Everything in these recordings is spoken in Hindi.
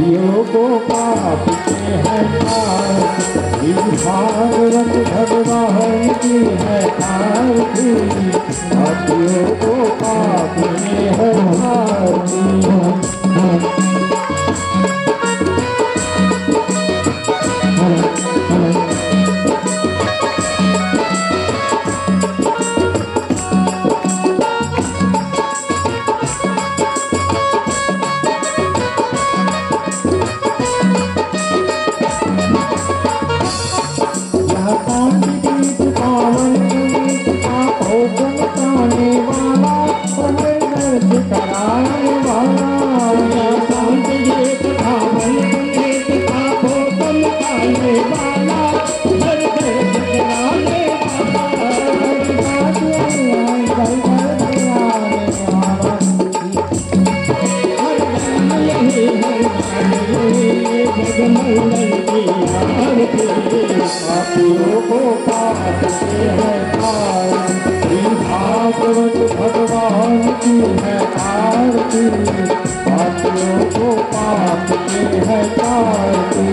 पापियों को पाप के है आरती, भागवत भगवान की है आरती, पापियों को पाप के है आरती। पापियों को पाप के है आरती, भागवत भगवान की है आरती, पापियों को पाप के है आरती।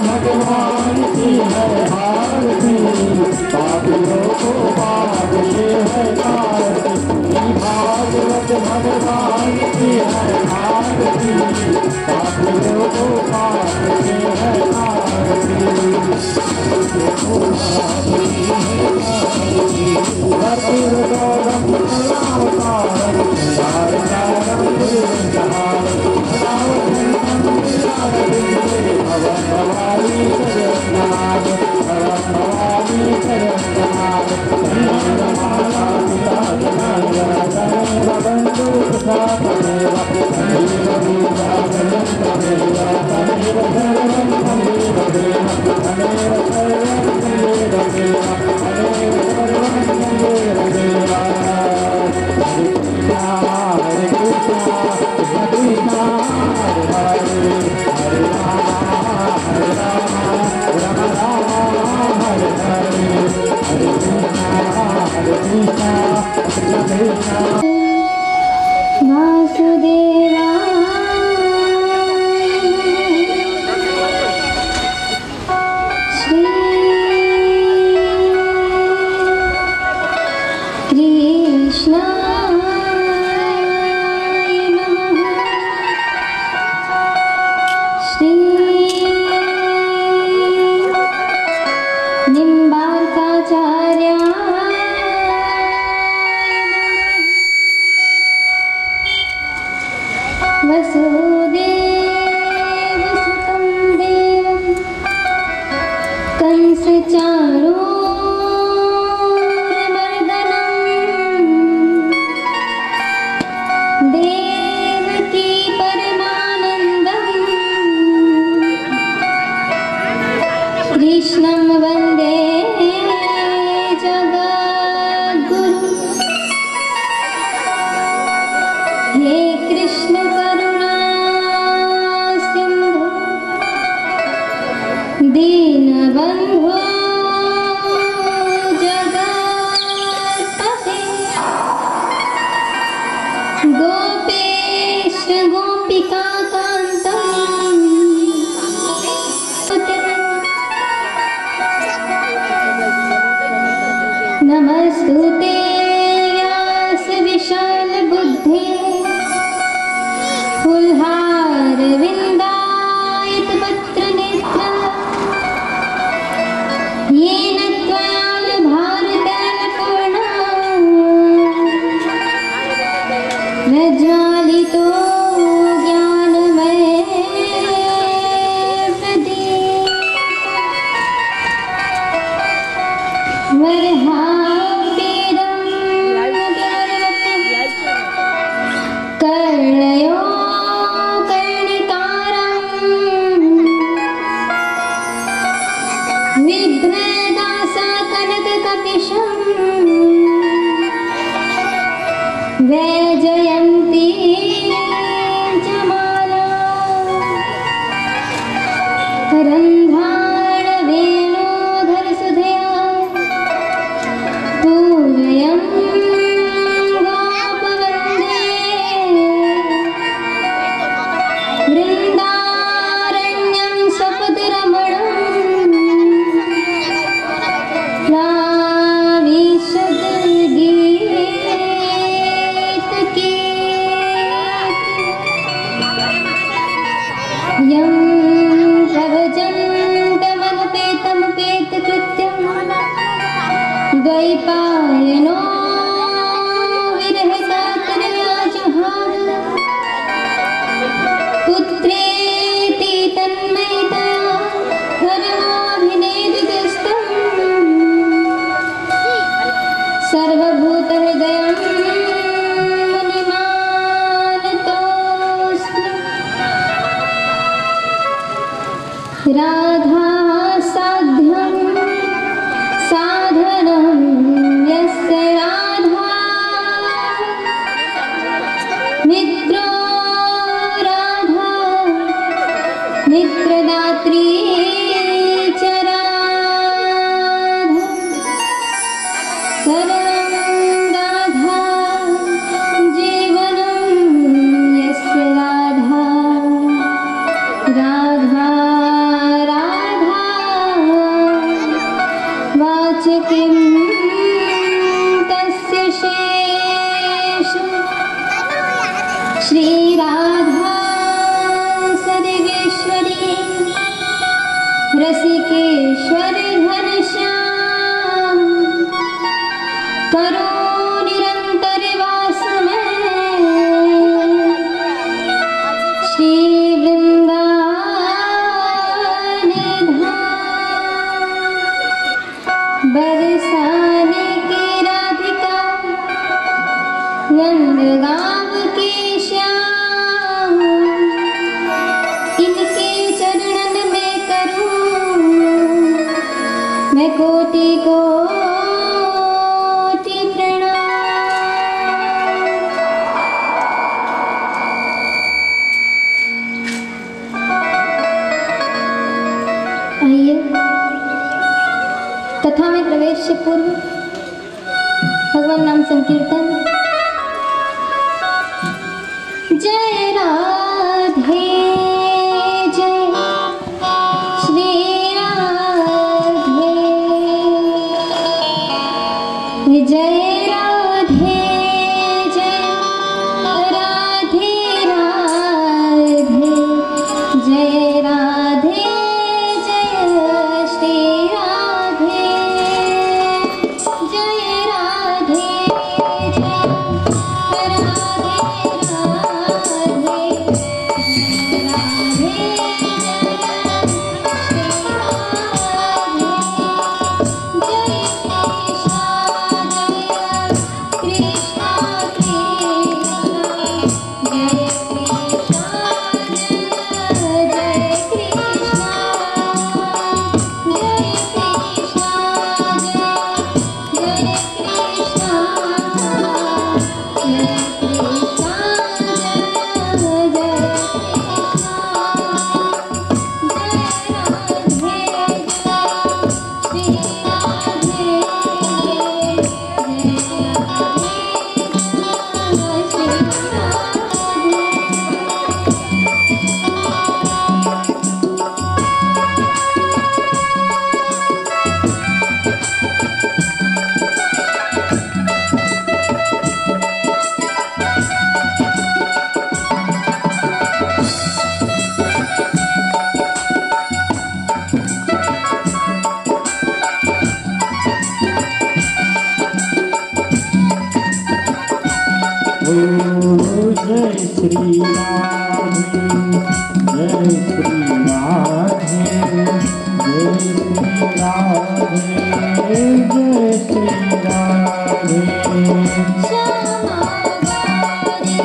भगवान की है आरती, पापियों को पाप के है आरती, भागवत भगवान की है आरती, पापियों को पाप के है आरती। Mas यं प्रभजन्तमनुपेतमुपेतकृत्यं द्वैपायनो विरहकातरया जहार पुत्रेति तन्मयतया धर्माभिनेदितस्तम् सर्वभूतहृदयं मुनिमानतोऽस्मि। राधा साध्यं साधनं यस्य राधा मित्रो राधा मित्रदात्री च राधा सर्वं राधा जीवनं यस्य राधा राधा राधा वाचकिं तस्य शेषम् श्रीराधा सर्वेश्वरी रसिकेश्वरी घनश्याम करो निरंतर वास में श्री वृंदावन धाम बरसाने की राधिका नंदगांव के श्याम इनके चरणन में करूं मैं कोटि कोटि प्रणाम। आइए कथा में प्रवेश से पूर्व भगवान नाम संकीर्तन। जय राधे जय श्री राधे जय राधे जय राधे राधे जय राधे जय श्री राधे जय राधे जय श्री राधे जय श्री राधे जय श्री राधे जय श्री राधे। श्यामा गौरी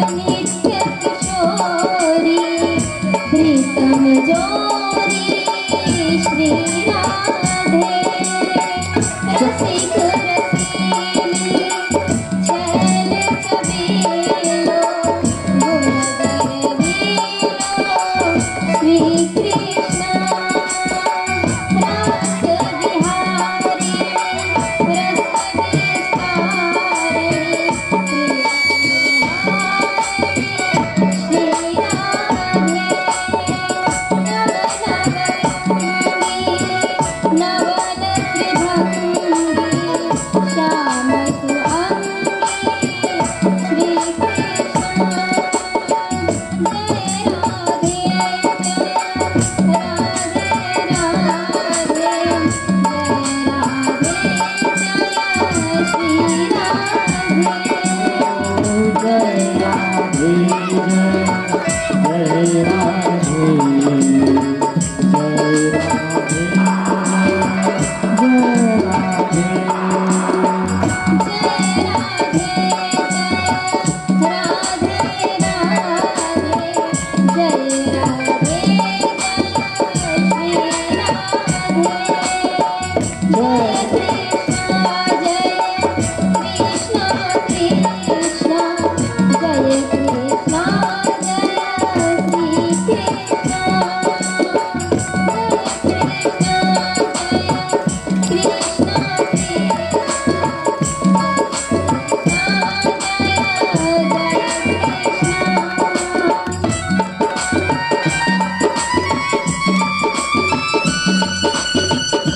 अनित्य किशोरी प्रीतम जोरी श्री राधे रसिक रसीली चैन छबीलो गुण वीलो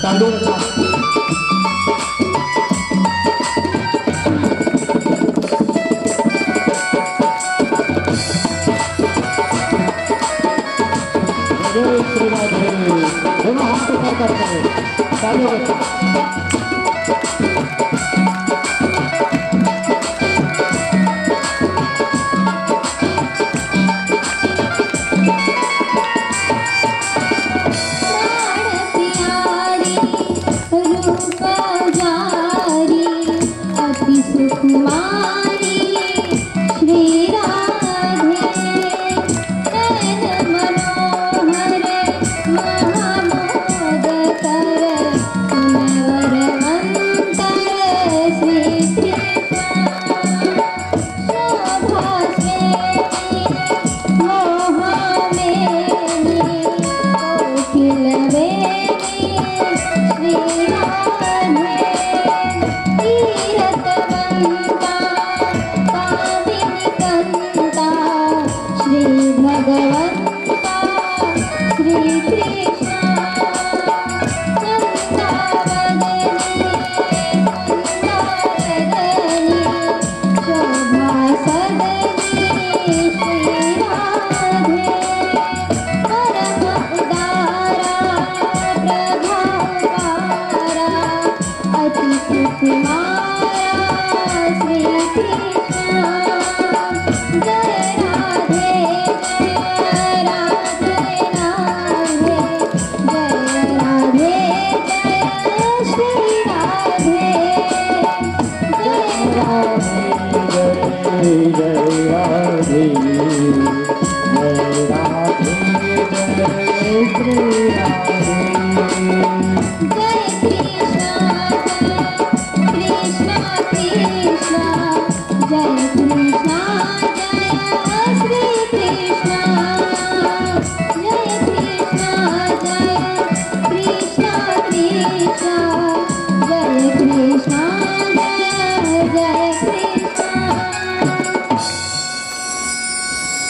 चालू रखा। जय श्री राधे। दोनों हाथ ऊपर करते हैं, चालू रखा।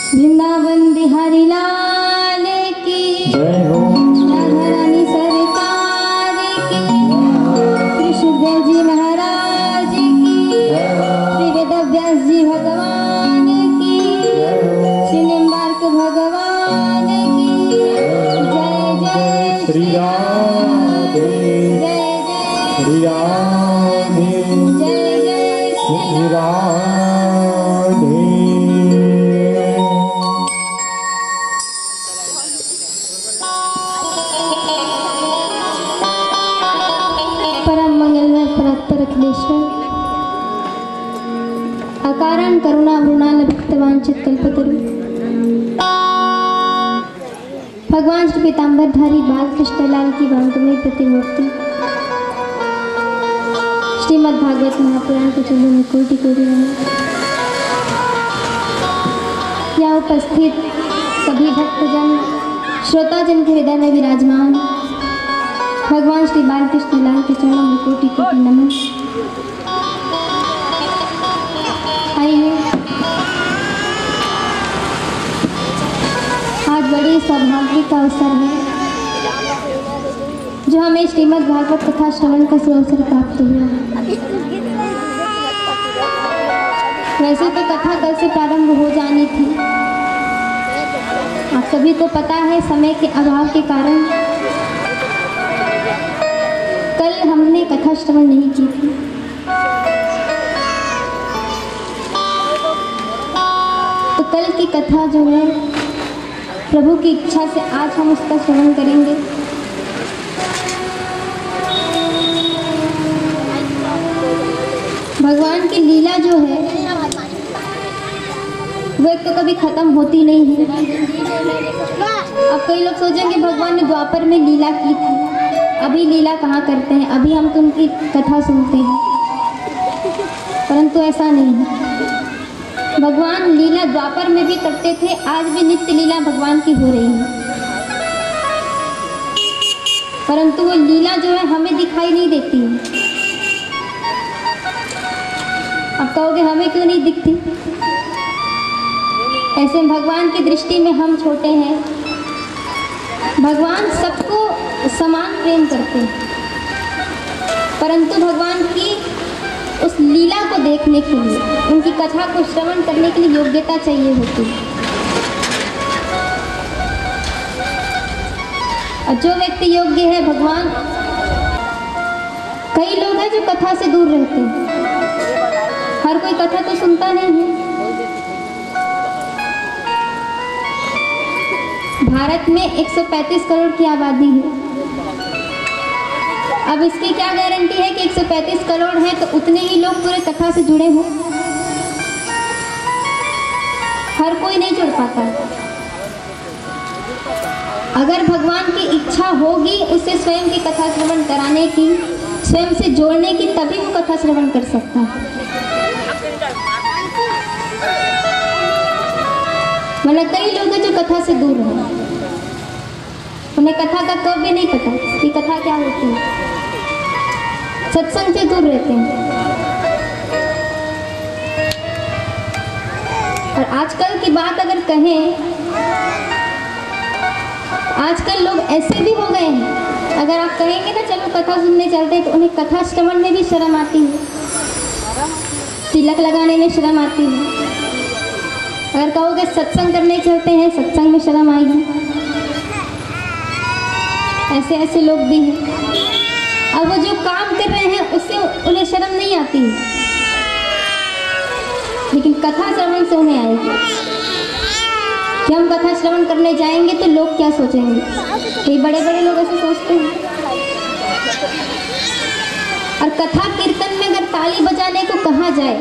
वृंदावन बिहारी लाल की जय हो। राधा रानी सरकार की, कृष्णदेव जी महाराज की, श्री वेदव्यास जी भगवान की, श्री निम्बार्क भगवान की। जय जय श्री राधे। जय जय श्री राधे। जय जय श्री राधे। अकारण करुणा वृणाल भक्तवांचित कल्पतरु। भगवान श्री पीताम्बरधारी बाल कृष्णलाल की वांगमय प्रतिमूर्ति श्रीमद् भागवत महापुराण के चरणों में कोटि कोटि नमन। यहाँ उपस्थित सभी भक्तजन श्रोताजन के हृदय में विराजमान भगवान श्री बाल कृष्णलाल के चरणों में कोटि कोटि नमन। आइए, आज बड़े सौभाग्य का अवसर है जो हमें श्रीमद् भागवत कथा श्रवण का सुअवसर प्राप्त हुआ। वैसे तो कथा कल से प्रारंभ हो जानी थी, आप सभी को पता है समय के अभाव के कारण कल हमने कथा श्रवण नहीं की थी। तो कल की कथा जो है प्रभु की इच्छा से आज हम उसका श्रवण करेंगे। भगवान की लीला जो है वो एक तो कभी खत्म होती नहीं है। अब कई लोग सोचेंगे भगवान ने द्वापर में लीला की थी, अभी लीला कहाँ करते हैं, अभी हम तो उनकी कथा सुनते हैं, परंतु ऐसा नहीं है। भगवान लीला द्वापर में भी करते थे, आज भी नित्य लीला भगवान की हो रही है, परंतु वो लीला जो है हमें दिखाई नहीं देती है। अब कहोगे हमें क्यों नहीं दिखती? ऐसे भगवान की दृष्टि में हम छोटे हैं। भगवान सबको समान प्रेम करते हैं। परंतु भगवान की उस लीला को देखने के लिए, उनकी कथा को श्रवण करने के लिए योग्यता चाहिए होती है। और जो व्यक्ति योग्य है भगवान, कई लोग हैं जो कथा से दूर रहते हैं, हर कोई कथा तो सुनता नहीं है। भारत में 135 करोड़ की आबादी है। अब इसकी क्या गारंटी है कि 135 करोड़ है तो उतने ही लोग पूरे कथा से जुड़े हों? हर कोई नहीं जुड़ पाता। अगर भगवान की इच्छा होगी उसे स्वयं की कथा श्रवण कराने की, स्वयं से जोड़ने की, तभी वो कथा श्रवण कर सकता है। मतलब कई लोग हैं जो कथा से दूर हैं, उन्हें कथा का कब भी नहीं पता कि कथा क्या होती है, सत्संग से दूर रहते हैं। और आजकल की बात अगर कहें, आजकल लोग ऐसे भी हो गए हैं, अगर आप कहेंगे ना चलो कथा सुनने चलते हैं, तो उन्हें कथा श्रवण में भी शर्म आती है, तिलक लगाने में शर्म आती है। अगर कहोगे सत्संग करने चलते हैं, सत्संग में शर्म आएगी। ऐसे ऐसे लोग भी हैं। अब वो जो काम कर रहे हैं उससे उन्हें शर्म नहीं आती, लेकिन कथा श्रवण से उन्हें आएगी कि हम कथा श्रवण करने जाएंगे तो लोग क्या सोचेंगे। कई बड़े बड़े लोग ऐसे सोचते हैं। और कथा कीर्तन में अगर ताली बजाने को कहा जाए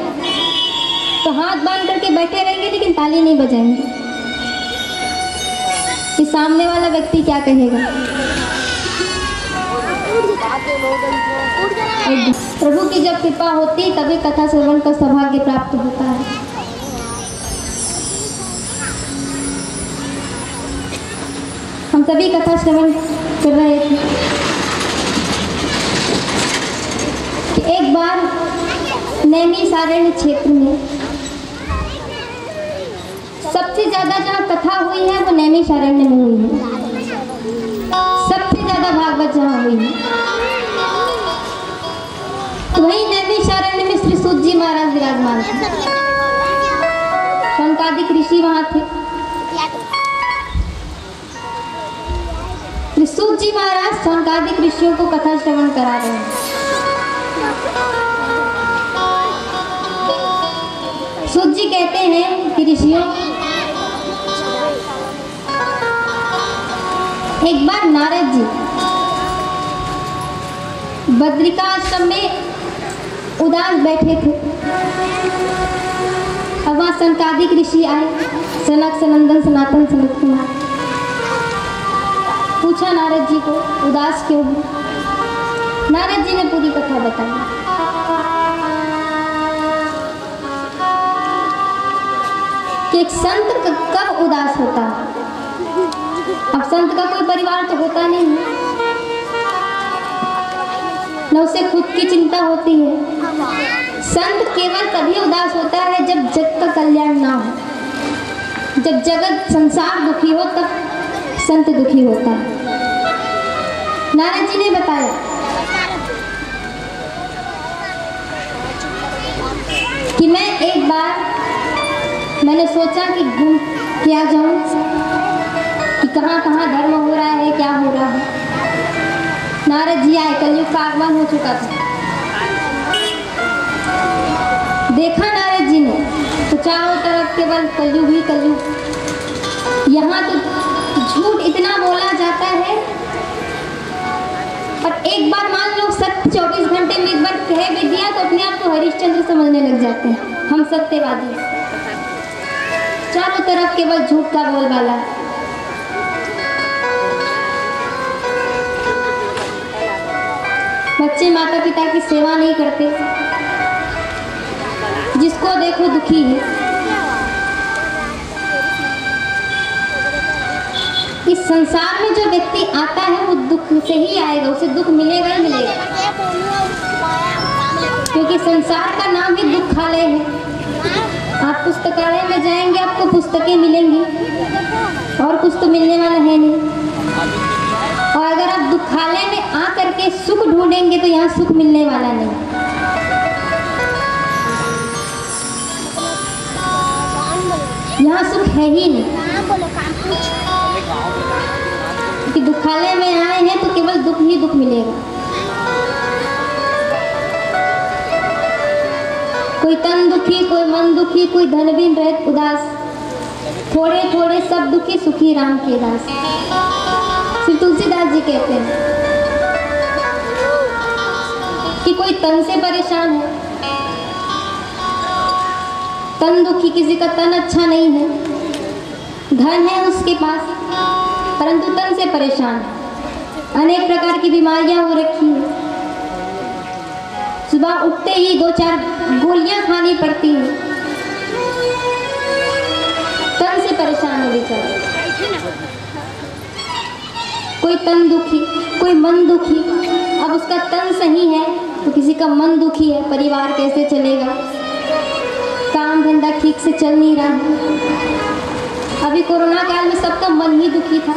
तो हाथ बांध करके बैठे रहेंगे, लेकिन ताली नहीं बजाएंगे कि सामने वाला व्यक्ति क्या कहेगा। प्रभु की जब कृपा होती तभी कथा श्रवण का सौभाग्य प्राप्त होता है। हम सभी कथा श्रवण कर रहे थे कि एक बार नैमिषारण्य क्षेत्र में सबसे ज्यादा जहाँ कथा हुई है वो नैमिषारण्य में हुई है। सबसे ज्यादा भागवत जहाँ हुई है, तो वही नैमिषारण्य में श्री सूत जी महाराज विराजमान थे। शौनकादिक ऋषि वहां थे। श्री सूत जी महाराज शौनकादिक ऋषियों को कथा श्रवण करा रहे हैं। सूत जी कहते हैं कि ऋषियों, एक बार नारद जी बद्रिका आश्रम में उदास बैठे थे। अब वहाँ सनकादिक ऋषि आए, सनक, सनंदन, सनातन, सनत कुमार। पूछा नारद जी को उदास क्यों हो? नारद जी ने पूरी कथा बताई। कि एक संत कब उदास होता है। अब संत का कोई परिवार तो होता नहीं है, न उसे खुद की चिंता होती है। संत केवल तभी उदास होता है जब जग का कल्याण ना हो। जब जगत संसार दुखी हो तब संत दुखी होता है। नारद जी ने बताया कि मैं एक बार मैंने सोचा कि घूम के आ जाऊं कि कहाँ कहाँ धर्म हो रहा है, क्या हो रहा है। नारद जी आए, कलयुग का आगमन हो चुका था। देखा नारद जी ने तो चारों तरफ केवल कलयुग ही कलयुग। यहाँ तो झूठ इतना बोला जाता है, और एक बार मान लो सत्य 24 घंटे में एक बार कह भी दिया तो अपने आप को हरिश्चंद्र समझने लग जाते हैं। हम सत्यवादी, चारों तरफ केवल झूठ का बोलबाला। बच्चे माता पिता की सेवा नहीं करते, जिसको देखो दुखी है। इस संसार में जो व्यक्ति आता है वो दुख से ही आएगा, उसे दुख मिलेगा ही मिलेगा, क्योंकि संसार का नाम ही दुखालय है। आप पुस्तकालय में जाएंगे आपको पुस्तकें मिलेंगी, और कुछ तो मिलने वाला है नहीं। और अगर आप दुख दुखालय में आ करके सुख ढूंढेंगे तो यहाँ सुख मिलने वाला नहीं। यहाँ सुख है ही नहीं, कि दुखालय में आए हैं तो केवल दुख ही दुख मिलेगा। कोई तन दुखी, कोई मन दुखी, कोई धन बिन रहित उदास, थोड़े थोड़े सब दुखी सुखी राम के दास। श्री तुलसीदास जी कहते हैं कि कोई तन से परेशान है, तन दुखी, किसी का तन अच्छा नहीं है, धन है उसके पास परंतु तन से परेशान है, अनेक प्रकार की बीमारियां हो रखी है, सुबह उठते ही 2-4 गोलियां खानी पड़ती हैं, तन से परेशान है बेचारा। कोई तन दुखी, कोई मन दुखी। अब उसका तन सही है तो किसी का मन दुखी है, परिवार कैसे चलेगा, काम धंधा ठीक से चल नहीं रहा है। अभी कोरोना काल में सबका मन ही दुखी था,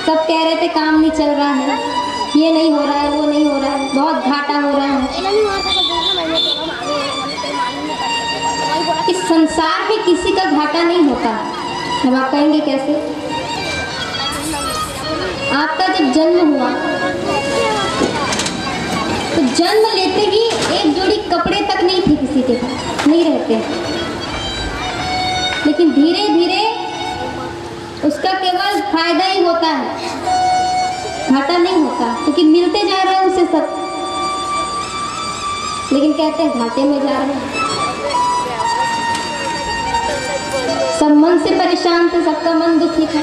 सब कह रहे थे काम नहीं चल रहा है, ये नहीं हो रहा है, वो नहीं हो रहा है, बहुत घाटा हो रहा है। इस संसार में किसी का घाटा नहीं होता। अब आप कहेंगे कैसे? आपका जब जन्म हुआ तो जन्म लेते ही एक जोड़ी कपड़े तक नहीं थे किसी के पास, नहीं रहते, लेकिन धीरे धीरे उसका केवल फायदा ही होता है, घाटा नहीं होता, क्योंकि मिलते जा रहे हैं उसे सब। लेकिन कहते हैं घाटे में जा रहे हैं। सब मन से परेशान थे, सबका मन दुखी था।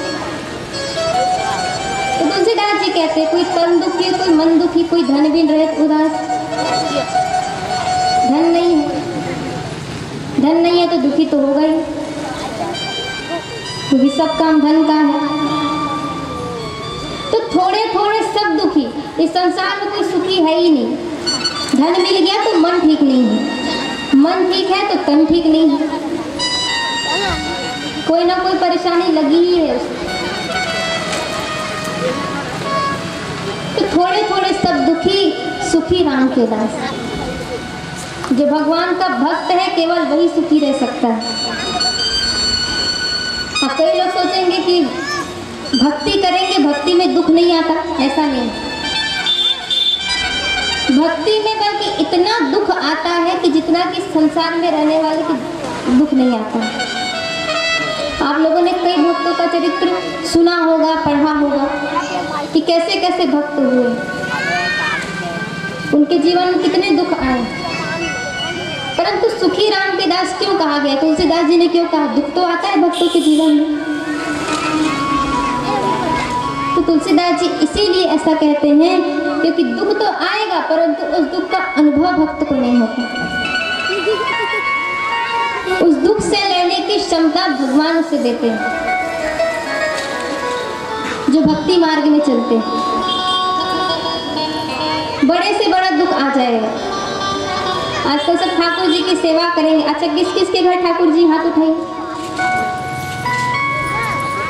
तो तुलसीदास जी कहते हैं कोई तन दुखी, कोई मन दुखी, कोई धन बिन रहित उदास। धन नहीं है, धन नहीं है तो दुखी तो होगा ही, क्योंकि सब काम धन का है। तो थोड़े थोड़े सब दुखी। इस संसार में कोई सुखी है ही नहीं। धन मिल गया तो मन ठीक नहीं है, मन ठीक है तो तन ठीक नहीं है, कोई ना कोई परेशानी लगी ही है उसको। तो थोड़े थोड़े सब दुखी सुखी राम के दास। जो भगवान का भक्त है केवल वही सुखी रह सकता है। अब कई लोग सोचेंगे कि भक्ति करेंगे, भक्ति में दुख नहीं आता, ऐसा नहीं। भक्ति में बल्कि इतना दुख आता है कि जितना कि संसार में रहने वाले की दुख नहीं आता। आप लोगों ने कई भक्तों का चरित्र सुना होगा, पढ़ा होगा कि कैसे कैसे भक्त हुए, उनके जीवन में कितने दुख आए, परंतु सुखी राम के दास क्यों कहा गया? तुलसीदास जी ने क्यों कहा? दुख तो आता है भक्तों के जीवन में। तो तुलसीदास जी इसीलिए ऐसा कहते हैं क्योंकि दुख तो आएगा परंतु उस दुख का अनुभव भक्त को नहीं होता। उस दुख से लेने की क्षमता भगवान उसे देते हैं जो भक्ति मार्ग में चलते हैं। बड़े से बड़ा दुख आ जाएगा। आजकल सब ठाकुर जी की सेवा करेंगे। अच्छा, किस किस के घर ठाकुर जी हाथ उठाइए,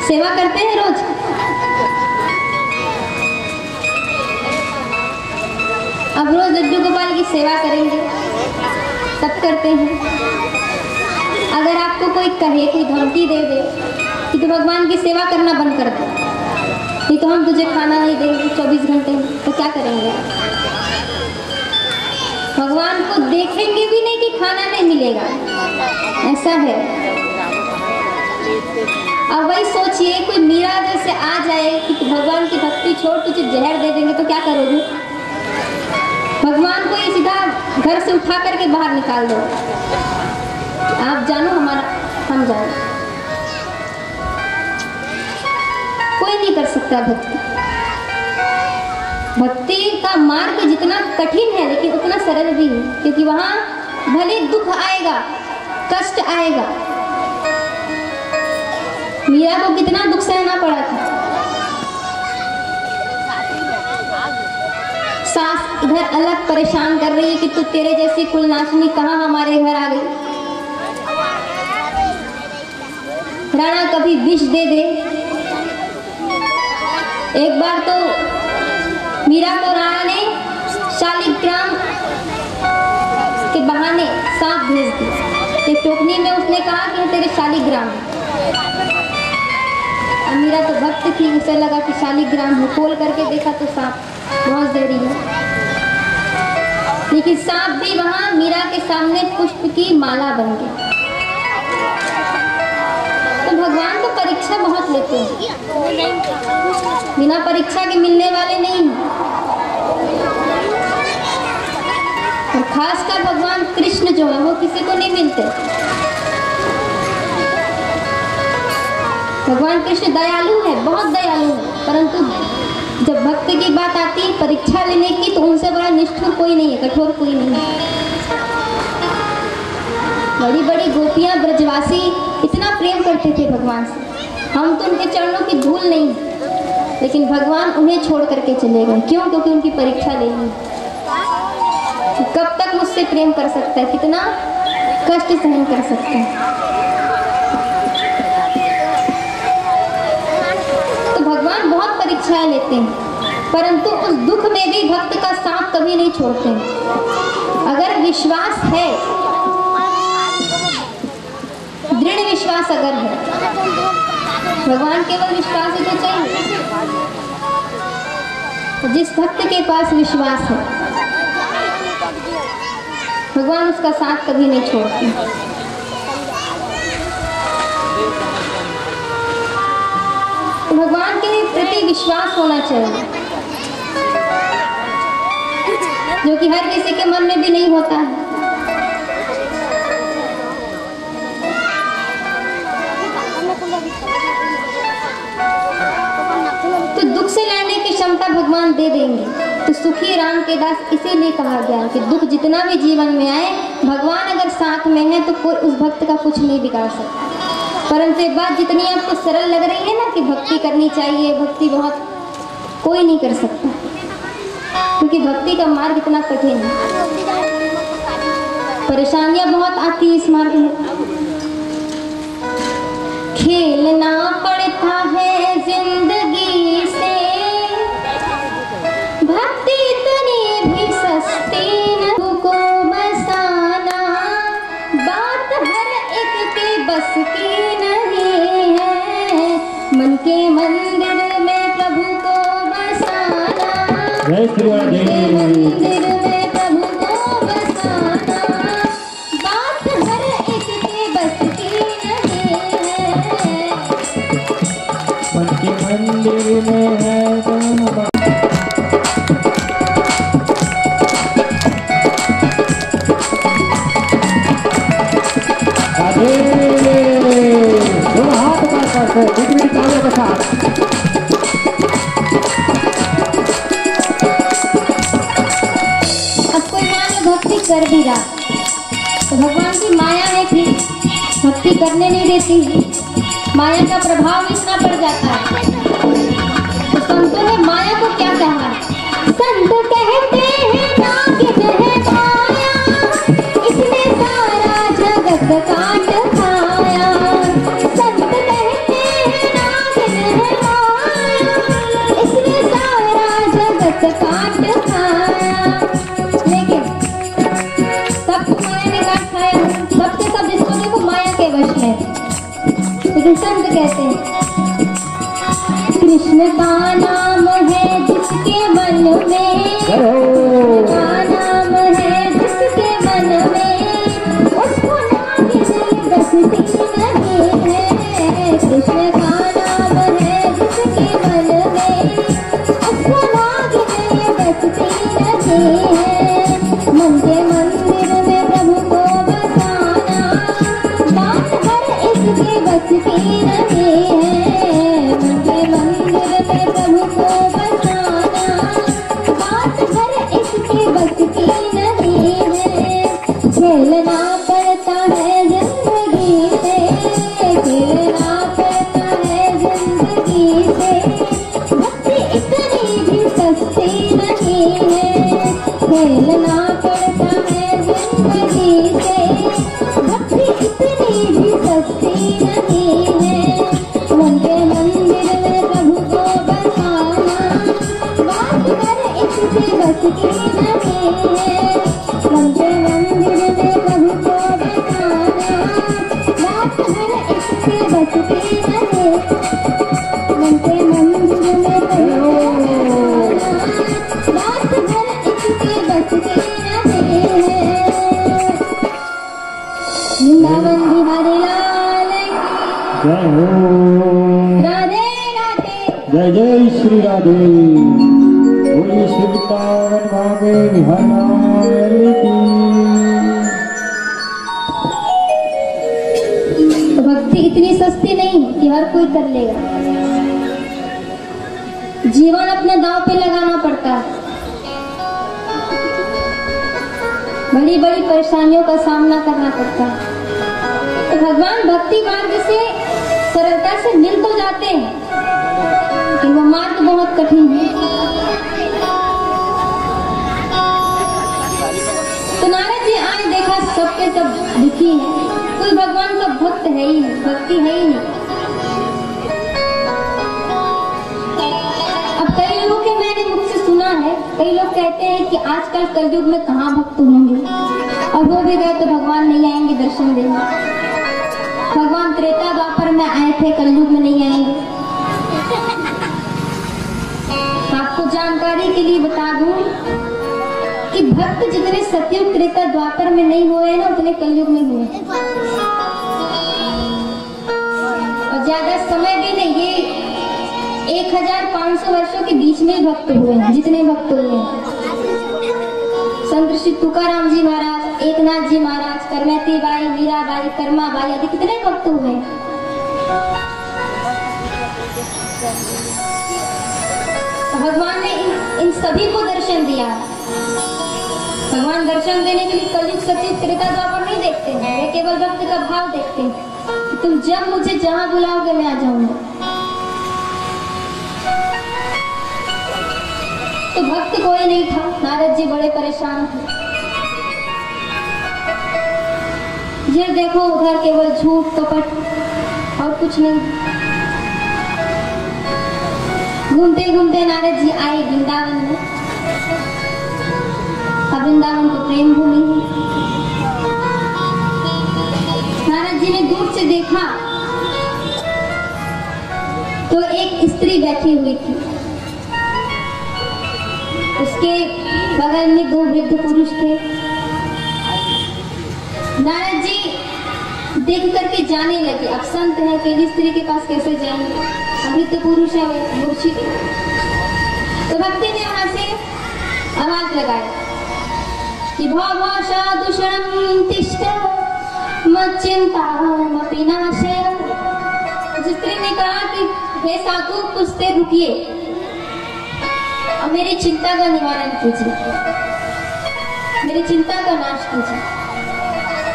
सेवा करते हैं रोज? अब रोज लड्डू गोपाल की सेवा करेंगे, सब करते हैं। अगर आपको कोई कहे, कोई धमकी दे दे कि तू भगवान की सेवा करना बंद कर दे, नहीं तो हम तुझे खाना नहीं देंगे 24 घंटे, तो क्या करेंगे? भगवान को देखेंगे भी नहीं कि खाना नहीं मिलेगा, ऐसा है। अब वही सोचिए कोई मीरा जैसे आ जाए कि भगवान की भक्ति छोड़ तुझे जहर दे देंगे तो क्या करोगे? भगवान को ये सीधा घर से उठा करके बाहर निकाल दो, आप जानो हमारा, हम जानो। कोई नहीं कर सकता भक्ति। भक्ति का मार्ग जितना कठिन है लेकिन उतना सरल भी है, क्योंकि वहां भले दुख आएगा, कष्ट आएगा। मीरा को कितना दुख सहना पड़ा था। सास इधर अलग परेशान कर रही है कि तू तेरे जैसी कुलनाशनी कहाँ हमारे घर आ गई। राणा कभी विष दे दे, एक बार तो मीरा को राणा ने शालिग्राम के बहाने सांप भेज दिया। एक टोकनी में उसने कहा कि तेरे शालिग्राम। मीरा तो भक्त थी, उसे लगा कि शालिग्राम है। खोल करके देखा तो सांप बहुत जहरीला, लेकिन सांप भी वहां मीरा के सामने पुष्प की माला बन गया। तो भगवान तो परीक्षा बहुत लेते हैं, बिना परीक्षा के मिलने वाले नहीं हैं। और खासकर भगवान कृष्ण जो है वो किसी को नहीं मिलते। भगवान कृष्ण दयालु है, बहुत दयालु है, परंतु जब भक्त की बात आती है परीक्षा लेने की तो उनसे बड़ा निष्ठुर कोई नहीं है, कठोर कोई नहीं है। बड़ी बड़ी गोपियां ब्रजवासी इतना प्रेम करते थे भगवान से, हम तो उनके चरणों की धूल नहीं, लेकिन भगवान उन्हें छोड़ करके चले गए। क्यों? क्योंकि उनकी परीक्षा लेनी। कब तक मुझसे प्रेम कर सकता है, कितना कष्ट सहन कर सकता है। तो भगवान बहुत परीक्षाएं लेते हैं, परंतु उस दुख में भी भक्त का साथ कभी नहीं छोड़ते हैं। अगर विश्वास है, दृढ़ विश्वास अगर है, भगवान केवल विश्वास ही तो चाहिए। जिस भक्त के पास विश्वास है भगवान उसका साथ कभी नहीं छोड़ते। भगवान के प्रति विश्वास होना चाहिए, जो कि हर किसी के मन में भी नहीं होता है। तो दुख से लड़ने की क्षमता भगवान दे देंगे। तो सुखी राम के दास इसीलिए कहा गया कि दुख जितना भी जीवन में आए, भगवान अगर साथ में है तो कोई उस भक्त का कुछ नहीं बिगाड़ सकता। परंतु एक बात जितनी आपको सरल लग रही है ना कि भक्ति करनी चाहिए, भक्ति बहुत, कोई नहीं कर सकता, क्योंकि भक्ति का मार्ग इतना कठिन है। परेशानियां बहुत आती है इस मार्ग में। खेलना पड़ता है जिंदगी से, भक्ति इतनी भी सस्ती न को बसाना, बात हर एक के बस की नहीं है, मन के मंदिर में प्रभु को बसाना, जय श्री राधे। मंदिर में प्रभु को बसाना, बात हर एक के बस की नहीं है, मन के मंदिर में है तुम। दोनों हाथ ऊपर करके दूसरी तालियों के साथ। अब कोई मान लो भक्ति कर भी रहा तो भगवान की माया है, फिर भक्ति करने नहीं देती, माया का प्रभाव इतना बढ़ जाता है। तो संतों ने माया को क्या कहा? संत कहते हैं नागिन है माया, इसने सारा जगत काट खाया। संत कहते हैं नागिन है माया, इसने सारा जगत काट खाया। लेकिन सबको माया ने काट खाया, सबके सब जिसको देखो माया के वश में। लेकिन संत कहते हैं कृष्ण का नाम है जिसके मन में, का नाम है जिसके मन में, उसको नागिन बसती नहीं है। कृष्ण का नाम है जिसके मन में, उसको नागिन बसती नहीं है। मन के मंदिर में प्रभु को बसाना, बात हर एक के बस की नहीं है। मन के मंदिर में प्रभु को बसाना, बात हर एक के बस की नहीं है। खेलना पड़ता है जिंदगी से, खेलना पड़ता है बसती नहीं है, मन के मंदिर में प्रभु को बिठाना, रात भर इसके बसती नहीं, मन के मंदिर में प्रभु को बिठाना, रात भर इसके बसती नहीं है। वृंदावन बिहारी लाल की जय हो। राधे राधे। जय जय श्री राधे। बोलिए श्री वृंदावन भावे बिहारी लाल की। तो भक्ति इतनी सस्ती नहीं कि हर कोई कर लेगा, जीवन अपने दांव पे लगाना पड़ता है, बड़ी बड़ी परेशानियों का सामना करना पड़ता है। तो भगवान भक्ति मार्ग से सरलता से मिल तो जाते हैं, लेकिन वो मार्ग बहुत कठिन है। तो नारद जी आए, देखा सबके सब दुखी हैं, कोई भगवान का भक्त है ही नहीं, भक्ति है ही नहीं। अब कई लोगों के मैंने मुझसे सुना है, कई लोग कहते हैं कि आजकल कलयुग में कहाँ भक्त होंगे, और वो भी गए तो भगवान नहीं आएंगे दर्शन देने। भगवान त्रेता द्वापर में आए थे, कलयुग में नहीं आएंगे। आपको जानकारी के लिए बता दूं कि भक्त जितने सतयुग त्रेता द्वापर में नहीं हुए ना, उतने कलयुग में हुए, और ज्यादा समय भी नहीं, ये 1500 वर्षों के बीच में भक्त हुए हैं, जितने भक्त हुए हैं। संत श्री तुकाराम जी महाराज, एकनाथ जी महाराज, करमती बाई, मीराबाई, कर्माबाई आदि कितने भक्त हुए हैं। तो भगवान ने इन सभी को दर्शन दिया। भगवान दर्शन देने के लिए कलयुग सतयुग त्रेता द्वापर नहीं देखते हैं, वे केवल भक्त का भाव देखते हैं। तुम जब मुझे जहां बुलाओगे मैं आ जाऊंगा। तो भक्त कोई नहीं था, नारद जी बड़े परेशान थे। ये देखो उधर केवल झूठ कपट और कुछ नहीं। घूमते घूमते नारद जी आए वृंदावन में। अब वृंदावन तो प्रेम भूमि है। नारद जी ने दूर से देखा तो एक स्त्री बैठी हुई थी, उसके बगल में 2 वृद्ध पुरुष थे। नारद जी देख करके जाने लगे, अब संत है, अकेली स्त्री के पास कैसे जाएंगे, वृद्ध पुरुष है, मूर्छित। तो भक्ति ने वहां से आवाज लगाई कि भाषा दूषणं तिष्ठ मच्चिंतामपि नाशय। उस स्त्री ने कहा कि हे साधु, कुछ देर रुकिए और मेरी चिंता का निवारण कीजिए, मेरी चिंता का नाश कीजिए।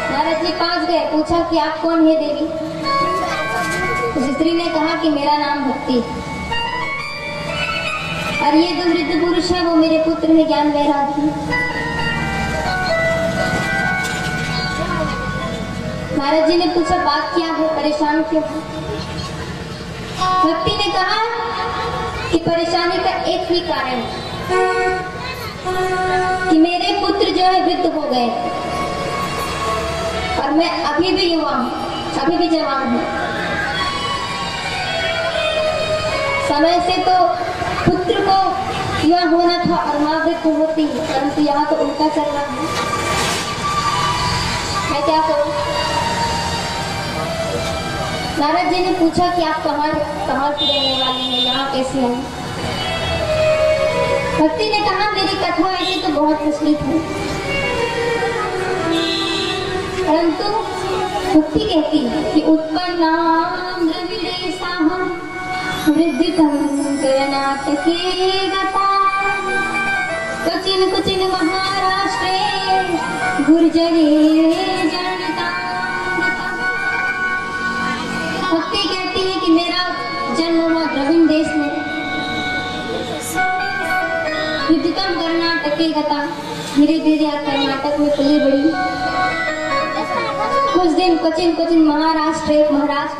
नारद जी पास गए, पूछा कि आप कौन है देवी। उस स्त्री ने कहा कि मेरा नाम भक्ति, और ये 2 वृद्ध पुरुष है, वो मेरे पुत्र है ज्ञान वैरागी। नारद जी ने पूछा बात क्या है, परेशान क्यों है। भक्ति ने कहा कि परेशानी का एक ही कारण कि मेरे पुत्र जो है वृद्ध हो गए और मैं अभी भी युवा हूँ, अभी भी जवान हूँ। समय से तो पुत्र को युवा होना था और माँ वृद्ध होती है, परंतु यहाँ तो उल्टा चल रहा है। मैं क्या करूँ। नारद जी ने पूछा कि आप कहाँ की रहने वाले हैं, यहाँ कैसे हैं। भक्ति ने कहा मेरी कथा ऐसी तो बहुत प्रचलित है, परंतु भक्ति कहती है कि उत्पन्नां द्रविडेशाहं वृद्धितं कर्णाटके गता क्वचिन् क्वचिन् महाराष्ट्रे गुर्जरे जनिता। भक्ति कहती है कि मेरा जन्म हुआ द्रविड़ देश में, वृद्धितं कर्णाटके गता, धीरे धीरे कर्नाटक में पली बड़ी। कुछ दिन क्वचिन महाराष्ट्र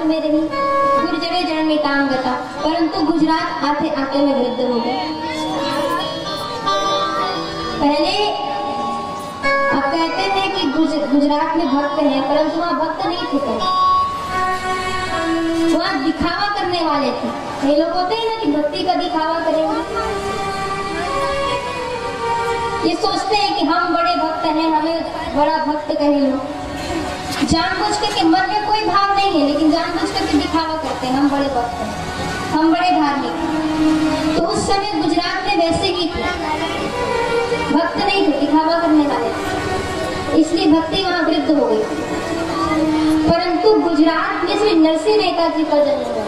में रही, गुर्जरे जन्मितां गता, परंतु गुजरात आते आते में वृद्ध हो गए। पहले आप कहते थे कि गुजरात में भक्त हैं, परंतु वहाँ भक्त नहीं थे पहले, वहाँ दिखावा करने वाले थे। ये लोग होते हैं ना कि भक्ति का दिखावा करेंगे, ये सोचते हैं कि हम बड़े भक्त हैं, हमें बड़ा भक्त कहे लोग, जानबूझ के मन में कोई भाव नहीं है, लेकिन जानबूझ करके दिखावा करते हैं हम बड़े भक्त हैं, हम बड़े धार्मिक। तो उस समय गुजरात में वैसे ही थे, भक्त नहीं थे, दिखावा करने वाले थे, इसलिए भक्ति वहां वृद्ध हो गई। परंतु गुजरात में श्री नरसिंह मेहता जी का जन्म हुआ,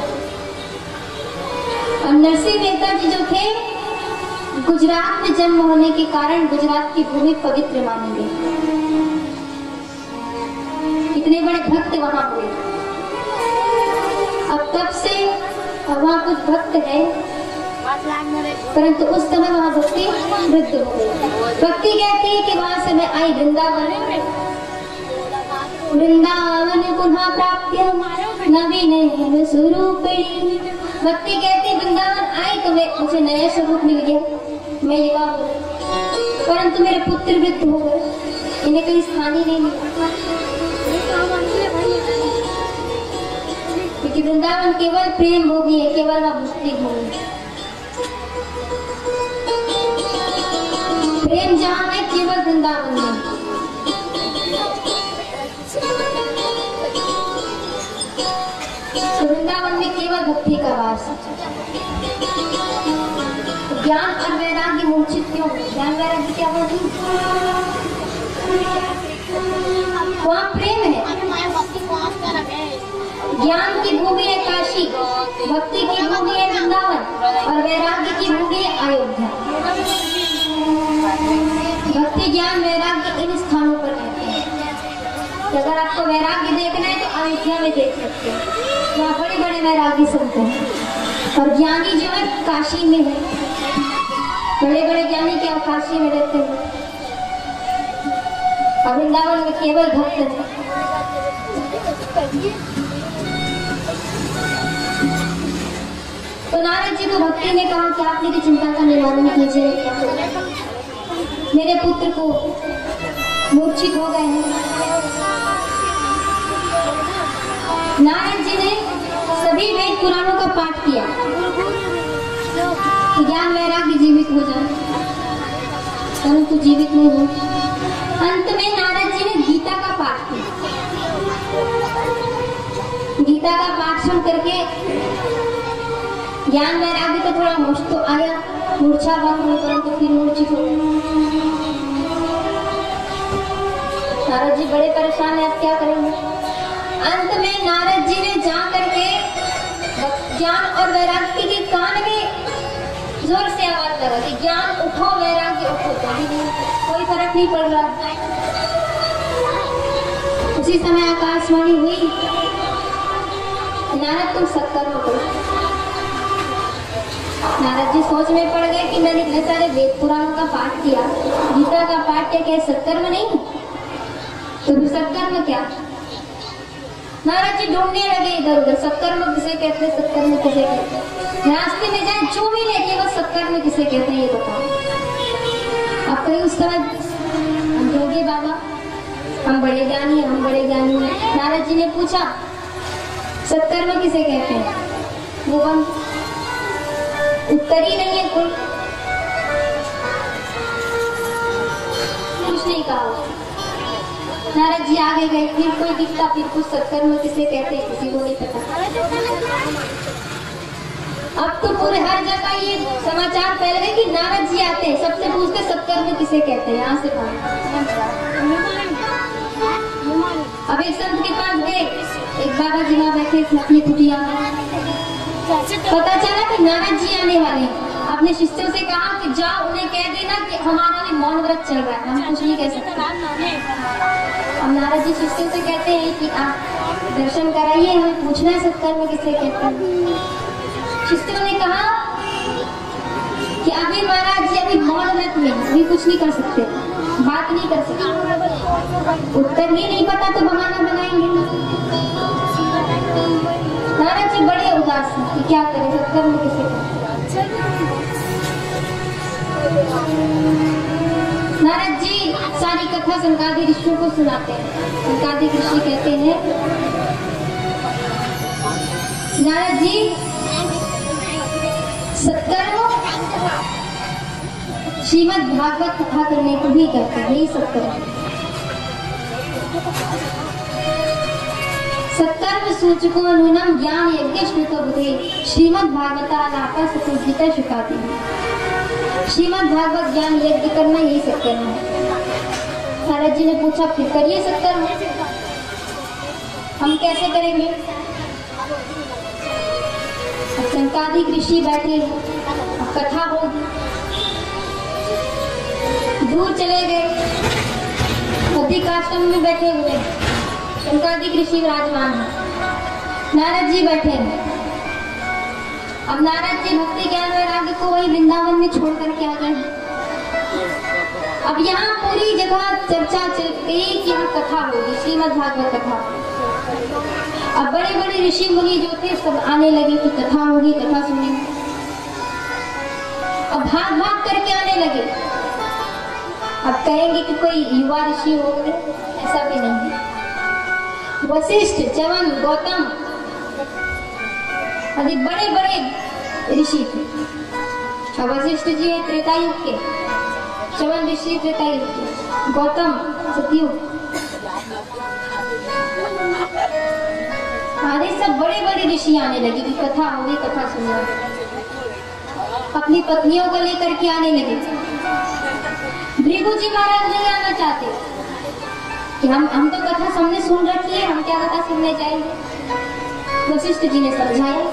और नरसिंह मेहता जी जो थे, गुजरात में जन्म होने के कारण गुजरात की भूमि पवित्र मानी गई। इतने बड़े भक्त वहां हुए। अब तब से वहां कुछ भक्त है, परंतु उस समय वहां भक्ति वृद्ध हो गई। भक्ति कहती है कि वहां समय आई वृंदावन, वृंदावन पुनः प्राप्य नवीन स्वरूपिणी। भक्ति कहती वृंदावन आई तो मुझे नया स्वरूप मिल गया, मैं युवा हूँ, परंतु मेरे पुत्र वृद्ध हो गए, इन्हें कोई स्थान ही नहीं मिला, क्योंकि वृंदावन केवल प्रेम भूमि है, केवल वह भक्ति भूमि है। प्रेम जहाँ है केवल वृंदावन में। तो वृंदावन में केवल भक्ति का वास है। ज्ञान और वैराग्य मूर्छित क्यों? ज्ञान वैराग्य क्या होगी? वहाँ प्रेम है, ज्ञान की भूमि है काशी, भक्ति की भूमि है वृंदावन, और वैराग्य की भूमि है अयोध्या। भक्ति ज्ञान वैराग्य इन स्थानों पर रहते हैं। तो अगर आपको वैराग्य देखना है तो अयोध्या में देख सकते हैं, वहाँ बड़े बड़े वैराग्य सुनते हैं। और ज्ञानी जो है काशी में है, बड़े बड़े ज्ञानी क्या काशी में रहते हैं, और वृंदावन में केवल भक्त है। तो नारद जी को भक्ति ने कहा कि आप मेरी चिंता का निवारण कीजिए, मेरे पुत्र को मूर्छित हो गए हैं। नारद जी ने सभी वेद पुराणों का पाठ किया कि ज्ञान वैराग्य जीवित हो जाए, परंतु जीवित नहीं हुए। अंत में नारद जी ने गीता का पाठ किया। गीता का पाठ सुन करके ज्ञान वैराग्य को थोड़ा होश तो आया, मूर्छा भंग हुई, परंतु फिर मूर्छित हो गए। नारद जी बड़े परेशान है, अब क्या करेंगे? अंत में नारद जी ने जा करके ज्ञान और वैराग्य के कान में जोर से आवाज लगा कि ज्ञान उठो, वैराग्य उठो, कोई फर्क नहीं पड़ रहा। उसी समय आकाशवाणी हुई, नारद तुम सत्कर्म करो। नारद जी सोच में पड़ गए कि मैंने इतने सारे वेद पुराणों का पाठ किया, गीता का पाठ क्या सत्कर्म नहीं? तो फिर सत्कर्म क्या? नारद जी ढूंढने लगे इधर उधर, सत्कर्म किसे कहते हैं, सत्कर्म किसे कहते हैं। रास्ते में जाए जो भी लेके बस सत्कर्म किसे कहते हैं ये बताओ। आप कहीं उस समय हम जोगे बाबा, हम बड़े ज्ञानी हैं, हम बड़े ज्ञानी हैं। नारद जी ने पूछा सत्कर्म किसे कहते हैं? वो उत्तर ही नहीं है, कोई कुछ नहीं कहा। नारद जी आगे गए, फिर कोई दिखता, फिर कुछ सत्कर्म किसे कहते हैं किसी को नहीं पता। अब तो पूरे हर जगह ये समाचार फैल गए कि नारद जी आते हैं, सबसे पूछते सत्कर्म किसे कहते हैं, यहाँ से अब एक संत के पास गए, एक बाबा जी वहाँ बैठे अपनी कुटिया में, पता चला कि नारद जी आने वाले हैं। अपने शिष्यों से कहा कि जाओ उन्हें कह देना कि हमारा भी मौन व्रत चल रहा है, हम कुछ नहीं कह सकते। अब नारद जी शिष्यों से कहते हैं कि आप दर्शन कराइए, हमें पूछना है सत्कर्म किसे कहते हैं। शिष्यों ने कहा कि अभी महाराज जी अभी मौन व्रत में, अभी कुछ नहीं कर सकते, बात नहीं कर सकते, उत्तर ही नहीं पता तो बहाना बनाएंगे। नारद जी बड़े उदास हैं कि क्या करें, सत्कर्म किसे कहते हैं। नारद जी सारी कथा सनकादिक ऋषियों को सुनाते हैं। सनकादिक ऋषि कहते हैं, नारद जी सत्कर्म श्रीमद् भागवत कथा करने को भी कहते हैं, यही सत्कर्म। सत्कर्म सूचको नूनम ज्ञान यज्ञ श्रुतो बुधे श्रीमद् भागवतालापा सतुर्जिता शुकाति। श्रीमद् भागवत ज्ञान यज्ञ करना यही सत्कर्म है। नारद जी ने पूछा, फिर करिए सत्कर्म, हम कैसे करेंगे? सनकादिक ऋषि बैठे हैं, अब कथा होगी। दूर चले गए, अधिक आश्रम में बैठे हुए सनकादिक ऋषि विराजमान हैं, नारद जी बैठे हैं। अब नारद जी भक्ति ज्ञान वैराग्य को वही वृंदावन में छोड़ करके आ गए हैं। अब यहाँ पूरी जगह चर्चा चल गई कि यहाँ कथा होगी, श्रीमद् भागवत कथा। अब बड़े बड़े ऋषि मुनि जो थे सब आने लगे कि कथा होगी, कथा सुनेंगे। अब भाग भाग करके आने लगे। अब कहेंगे कि कोई युवा ऋषि होंगे, ऐसा भी नहीं है। वशिष्ठ, च्यवन, गौतम आदि बड़े बड़े ऋषि थे। अब वशिष्ठ जी है त्रेता युग के, च्यवन ऋषि त्रेता युग के, गौतम सतयुग, आदि सब बड़े बड़े ऋषि आने लगे कि कथा होगी, कथा सुनना। अपनी पत्नियों को लेकर के आने लगे। भृगु जी महाराज नहीं आना चाहते कि हम तो कथा सामने सुन रखी है, हम क्या कथा सुनने जाएंगे। वशिष्ठ जी ने समझाया,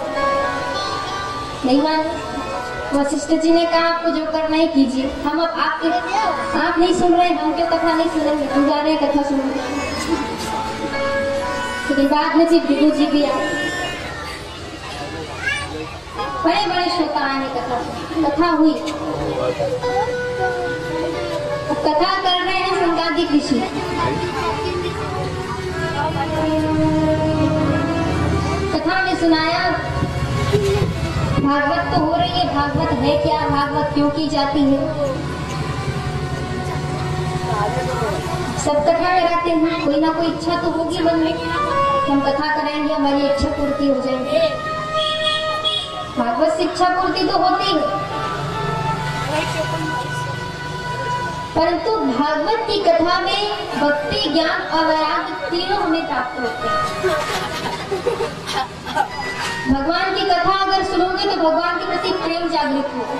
नहीं माने। वशिष्ठ जी ने कहा, आपको जो करना है कीजिए, हम अब आप नहीं सुन रहे, हम क्यों कथा नहीं सुनेंगे, हम जा रहे हैं कथा सुनने। लेकिन बाद में फिर भृगु जी भी आए, बड़े बड़े श्रोता आए कथा हुई। अब कथा कर रहे हैं सनकादिक ऋषि। कथा में सुनाया, भागवत तो हो रही है, भागवत है क्या, भागवत क्यों की जाती है। सब कथा कराते हैं, कोई ना कोई इच्छा तो होगी मन में, हम कथा कराएंगे, हमारी इच्छा पूर्ति हो जाएगी। भागवत से इच्छा पूर्ति तो होती है, परंतु भागवत की कथा में भक्ति, ज्ञान और वैराग्य तीनों हमें प्राप्त होते हैं। भगवान की कथा अगर सुनोगे तो भगवान के प्रति प्रेम जागृत होगा।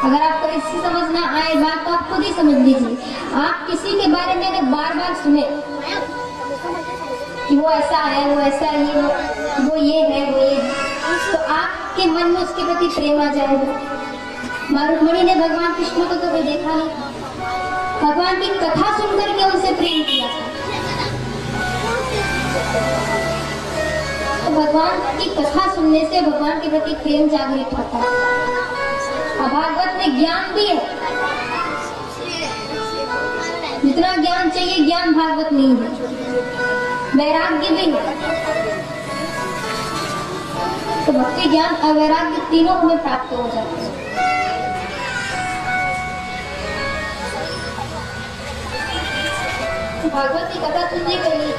अगर आपको इससे समझ ना आए बात तो आप खुद ही समझ लीजिए। आप किसी के बारे में अगर बार बार सुने कि वो ऐसा है, वो ऐसा है, वो ये है, वो ये है, तो आपके मन में उसके प्रति प्रेम आ जाएगा। रुक्मिणी ने भगवान कृष्ण को कभी देखा नहीं, भगवान की कथा सुनकर के उनसे प्रेम किया। तो भगवान की कथा सुनने से भगवान के प्रति प्रेम जागृत होता है। अब भागवत में ज्ञान भी है, जितना ज्ञान चाहिए ज्ञान भागवत नहीं है, वैराग्य भी है। तो भक्ति, ज्ञान और वैराग्य तीनों हमें प्राप्त हो जाते हैं। भागवत की कथा सुनने के लिए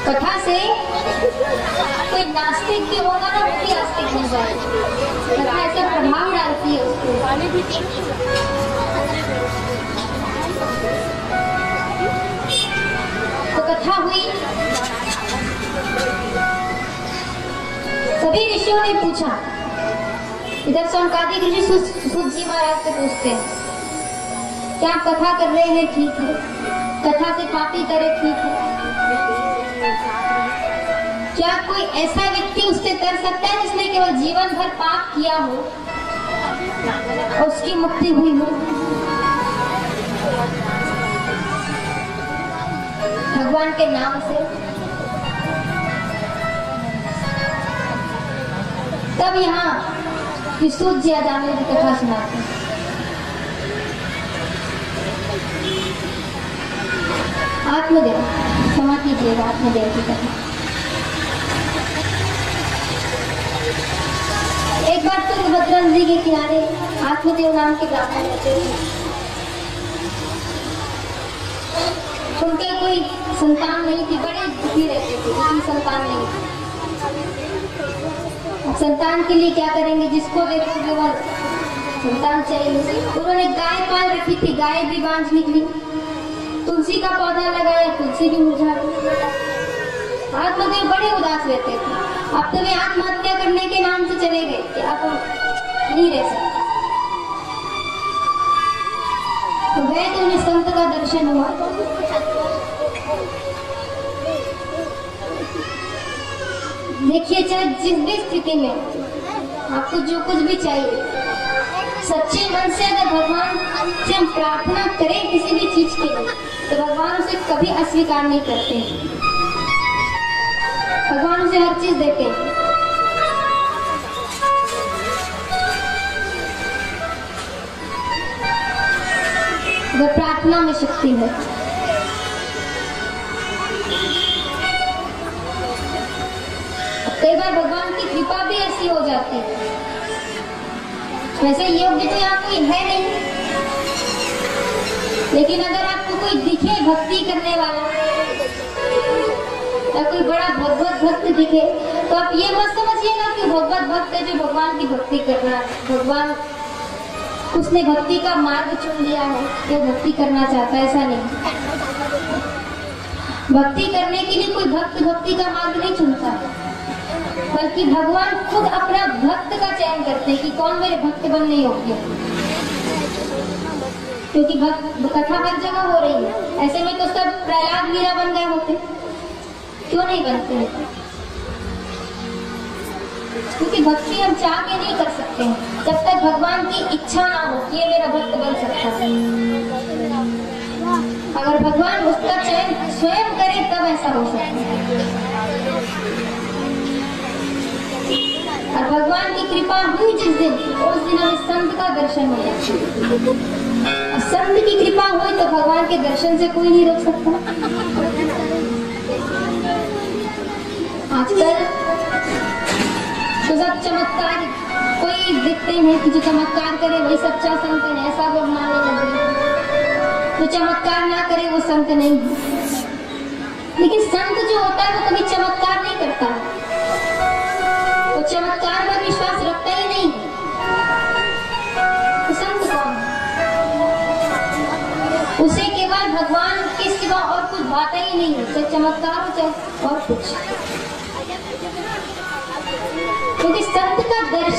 कथा से कोई नास्तिक भी होगा ना, वो भी आस्तिक बन जाएगा। कथा ऐसा प्रभाव डालती है उसको। तो कथा हुई, सभी ऋषियों ने पूछा। इधर सनकादिक ऋषि सूत जी महाराज से पूछते हैं, क्या आप कथा कर रहे हैं, ठीक है, कथा से पापी करे, ठीक है, क्या कोई ऐसा व्यक्ति उससे कर सकता है जिसने केवल जीवन भर पाप किया हो और उसकी मुक्ति हुई हो? भगवान के नाम से। तब यहाँ सूत जी आजामिल की कथा सुनाते हैं। आत्मदेव, क्षमा कीजिएगा, आत्मदेव की कथा। एक बार तुंगभद्रा नदी के किनारे आत्मदेव नाम के ब्राह्मण रहते थे। उनके कोई संतान नहीं थी, बड़े दुखी रहते थे, कोई संतान नहीं थी। संतान के लिए क्या करेंगे, जिसको देखोगे वो संतान चाहिए। उन्होंने गाय पाल रखी थी, गाय भी बांझ निकली। तुलसी का पौधा लगाया, तुलसी भी मुरझा गई। आत्मदेव बड़े उदास रहते थे। अब तो वे आत्महत्या करने के नाम से चले गए कि अब नहीं रह सकते। तो गए तो उन्हें संत का दर्शन हुआ। देखिए, चाहे जिस भी स्थिति में आपको जो कुछ भी चाहिए, सच्चे मन से अगर भगवान से हम प्रार्थना करें किसी भी चीज के लिए, तो भगवान उसे कभी अस्वीकार नहीं करते। भगवान उसे हर चीज देते हैं। अगर प्रार्थना में शक्ति है। कई बार भगवान की कृपा भी ऐसी हो जाती है, वैसे योग्य तो यहाँ कोई है नहीं, लेकिन अगर आपको कोई दिखे भक्ति करने वाला या कोई बड़ा भगवत भक्त दिखे, तो आप ये मत समझिएगा कि भगवत भक्त है जो भगवान की भक्ति कर रहा है। भगवान उसने भक्ति का मार्ग चुन लिया है, वो भक्ति करना चाहता है, ऐसा नहीं। भक्ति करने के लिए कोई भक्त भक्ति का मार्ग नहीं चुनता, बल्कि भगवान खुद अपना भक्त का चयन करते हैं कि कौन मेरे भक्त बनने योग्य। क्योंकि कथा हर जगह हो रही है, ऐसे में तो सब प्रहलाद मीरा बन गए होते, क्यों नहीं बनते हैं? क्योंकि भक्ति हम चाह के नहीं कर सकते हैं, जब तक भगवान की इच्छा ना हो कि ये मेरा भक्त बन सकता है। अगर भगवान उसका चयन स्वयं करे तब ऐसा हो सकता है। और भगवान की कृपा हुई जिस दिन, उस दिन हमें संत का दर्शन हो जाता। संत की कृपा हुई तो भगवान के दर्शन से कोई नहीं रोक सकता। आजकल तो सब चमत्कार, कोई देखते हैं कि जो चमत्कार करे वही सच्चा संत है, ऐसा लोग मानने लगे। जो चमत्कार ना करे वो संत नहीं है। लेकिन संत जो होता है वो कभी चमत्कार नहीं करता, वो चमत्कार पर विश्वास रखता ही नहीं। तो संत कौन? उसे केवल भगवान के सिवा और कुछ भाता ही नहीं है, चाहे चमत्कार हो चाहे और कुछ। क्योंकि संत का दर्शन